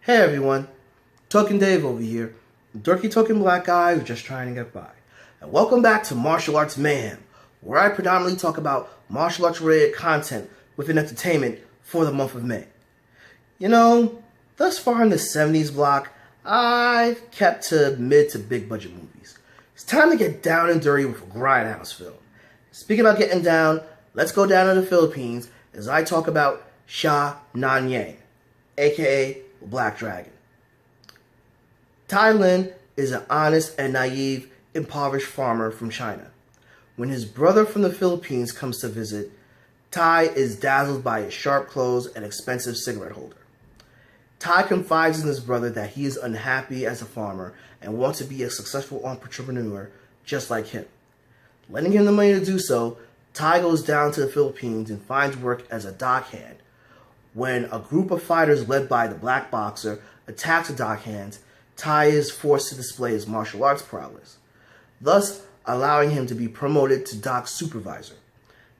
Hey everyone, Token Dave over here, dorky token black guy who's just trying to get by. And welcome back to Martial Arts Mayhem, where I predominantly talk about martial arts related content within entertainment for the month of May. You know, thus far in the 70s block, I've kept to mid to big budget movies. It's time to get down and dirty with a grindhouse film. Speaking about getting down, let's go down to the Philippines as I talk about Sha Nan Yang, aka Black Dragon. Tai Lin is an honest and naive, impoverished farmer from China. When his brother from the Philippines comes to visit, Tai is dazzled by his sharp clothes and expensive cigarette holder. Tai confides in his brother that he is unhappy as a farmer and wants to be a successful entrepreneur just like him. Lending him the money to do so, Tai goes down to the Philippines and finds work as a dockhand. When a group of fighters led by the Black Boxer attacks the dockhands, Tai is forced to display his martial arts prowess, thus allowing him to be promoted to dock supervisor.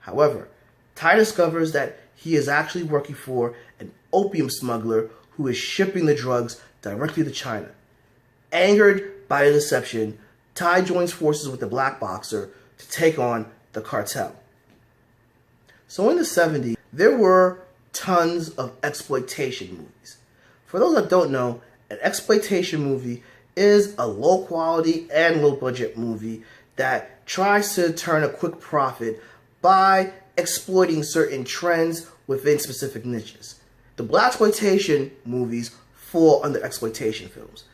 However, Tai discovers that he is actually working for an opium smuggler who is shipping the drugs directly to China. Angered by the deception, Tai joins forces with the Black Boxer to take on the cartel. So in the 70s, there were tons of exploitation movies. For those that don't know, an exploitation movie is a low quality and low budget movie that tries to turn a quick profit by exploiting certain trends within specific niches. The blaxploitation movies fall under exploitation films.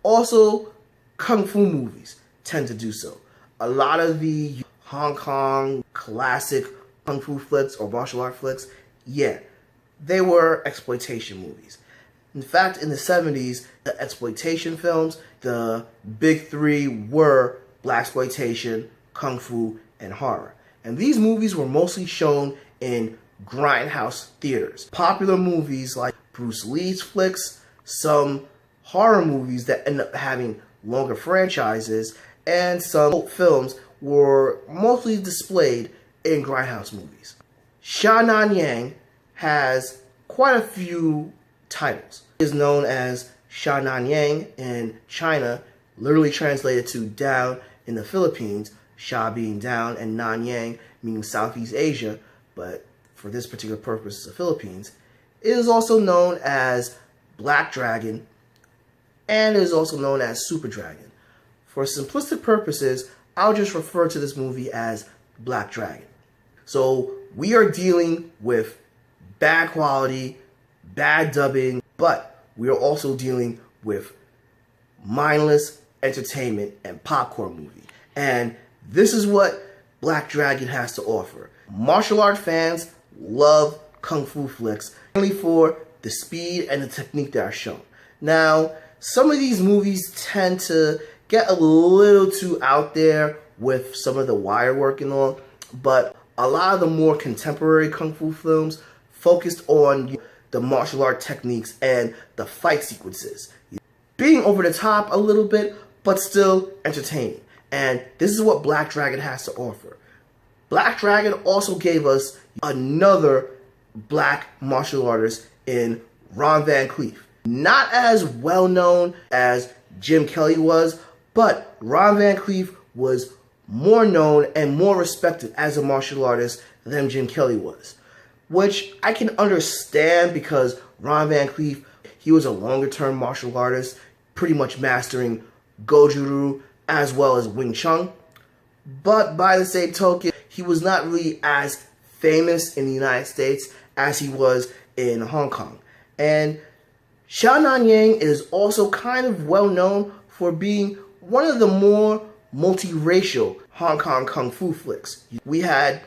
Also, kung fu movies tend to do so. A lot of the Hong Kong classic kung fu flicks or martial art flicks, they were exploitation movies. In fact, in the 70s, the exploitation films, the big three were blaxploitation, kung fu, and horror. And these movies were mostly shown in grindhouse theaters. Popular movies like Bruce Lee's flicks, some horror movies that end up having longer franchises, and some films were mostly displayed in grindhouse movies. Sha Nan Yang has quite a few titles. He is known as Sha Nan Yang in China, literally translated to down in the Philippines, Sha being down and Nan Yang meaning Southeast Asia, but for this particular purpose, the Philippines. It is also known as Black Dragon, and it is also known as Super Dragon. For simplistic purposes, I'll just refer to this movie as Black Dragon. So we are dealing with bad quality, bad dubbing, but we are also dealing with mindless entertainment and popcorn movie. And this is what Black Dragon has to offer. Martial art fans love kung fu flicks, mainly for the speed and the technique that are shown. Now, some of these movies tend to get a little too out there with some of the wire work and all, but a lot of the more contemporary kung fu films focused on the martial art techniques and the fight sequences, being over the top a little bit, but still entertaining. And this is what Black Dragon has to offer. Black Dragon also gave us another black martial artist in Ron Van Clief. Not as well known as Jim Kelly was, but Ron Van Clief was more known and more respected as a martial artist than Jim Kelly was. Which I can understand because Ron Van Clief, he was a longer term martial artist, pretty much mastering Goju-Ryu as well as Wing Chun. But by the same token, he was not really as famous in the United States as he was in Hong Kong. And Sha Nan Yang is also kind of well known for being one of the more multiracial Hong Kong kung fu flicks. We had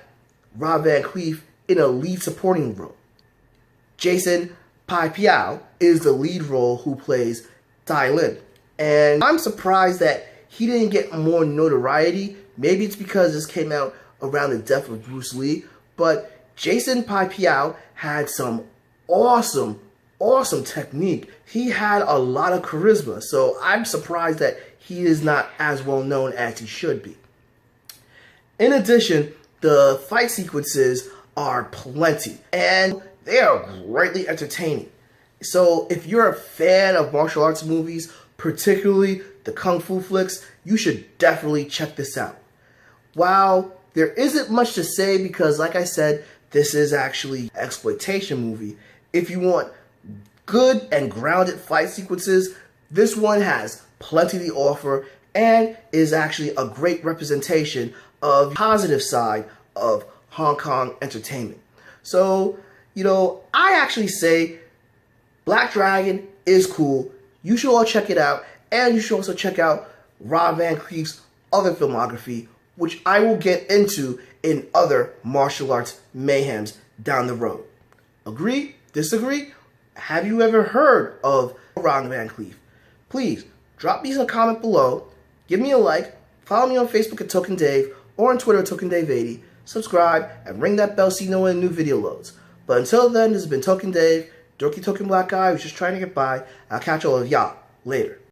Ron Van Clief in a lead supporting role. Jason Pai Piao is the lead role who plays Tai Lin. And I'm surprised that he didn't get more notoriety. Maybe it's because this came out around the death of Bruce Lee, but Jason Pai Piao had some awesome technique. He had a lot of charisma, so I'm surprised that he is not as well known as he should be. In addition, the fight sequences are plenty, and they are greatly entertaining. So if you're a fan of martial arts movies, particularly the Kung Fu flicks, you should definitely check this out. While there isn't much to say because, like I said, this is actually an exploitation movie, if you want good and grounded fight sequences, this one has plenty to offer and is actually a great representation of the positive side of Hong Kong entertainment. So, I actually say Black Dragon is cool. You should all check it out, and you should also check out Rob Van Cleef's other filmography, which I will get into in other martial arts mayhems down the road. Agree? Disagree? Have you ever heard of Rob Van Cleef? Please drop me a comment below, give me a like, follow me on Facebook at Token Dave or on Twitter at Token Dave 80, subscribe, and ring that bell so you know when a new video loads. But until then, this has been Token Dave, Dorky Token Black Guy who's just trying to get by. I'll catch all of y'all later.